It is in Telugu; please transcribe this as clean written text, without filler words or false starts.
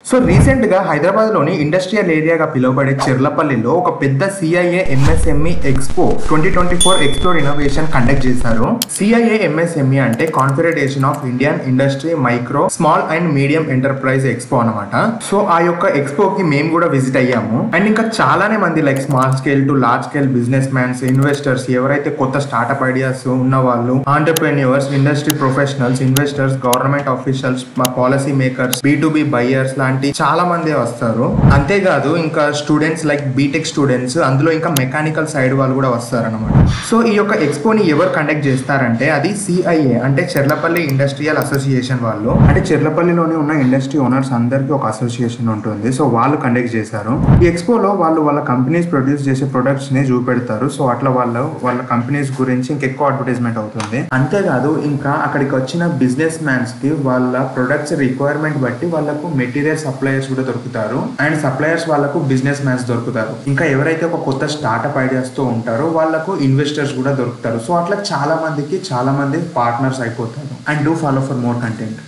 సో రీసెంట్ గా హైదరాబాద్ లోని ఇండస్ట్రియల్ ఏరియాగా పిలువబడే చెర్లపల్లిలో ఒక పెద్ద CIA MSME expo 2024 explore innovation conduct చేశారు. సిఐఏ ఎంఎస్ఎంఈ అంటే confederation of Indian industry micro small and medium enterprise expo అనమాట. సో ఆ యొక్క ఎక్స్పోకి మేము కూడా విజిట్ అయ్యాము. అండ్ ఇంకా చాలానే మంది like small scale to large scale business mans, investors, ఎవరైతే కొత్త స్టార్ట్అప్ ఐడియాస్ ఉన్న వాళ్ళు, entrepreneurs, industry professionals, investors, government officials, policy makers, B2B buyers లాంటి చాలా మంది వస్తారు. అంతేకాదు ఇంకా స్టూడెంట్స్ లైక్ బీటెక్ స్టూడెంట్స్, అందులో ఇంకా మెకానికల్ సైడ్ వాళ్ళు కూడా వస్తారన్నమాట. సో ఈ యొక్క ఎక్స్పోని ఎవరు కండక్ట్ చేస్తారంటే అది సిఐఏ అంటే చెర్లపల్లి ఇండస్ట్రియల్ అసోసియేషన్ వాళ్ళు. అంటే చెర్లపల్లిలోని ఉన్న ఇండస్ట్రీ ఓనర్స్ అందరికీ ఒక అసోసియేషన్ ఉంటుంది. సో వాళ్ళు కండక్ట్ చేశారు. ఈ ఎక్స్పోలో వాళ్ళు వాళ్ళ కంపెనీస్ ప్రొడ్యూస్ చేసే ప్రొడక్ట్స్ ని చూపెడతారు. సో అట్లా వాళ్ళ కంపెనీస్ గురించి ఇంకెక్కువ అడ్వర్టైజ్మెంట్ అవుతుంది. అంతేకాదు ఇంకా అక్కడికి వచ్చిన బిజినెస్ మ్యాన్స్ కి వాళ్ళ ప్రొడక్ట్స్ రిక్వైర్మెంట్ బట్టి వాళ్ళకు మెటీరియల్ సప్లయర్స్ కూడా దొరుకుతారు. అండ్ సప్లయర్స్ వాళ్ళకు బిజినెస్ మ్యాన్స్ దొరుకుతారు. ఇంకా ఎవరైతే ఒక కొత్త స్టార్ట్అప్ ఐడియాస్ తో ఉంటారో వాళ్ళకు ఇన్వెస్టర్స్ కూడా దొరుకుతారు. సో అట్లా చాలా మంది పార్ట్నర్స్ అయిపోతారు. And do follow for more content.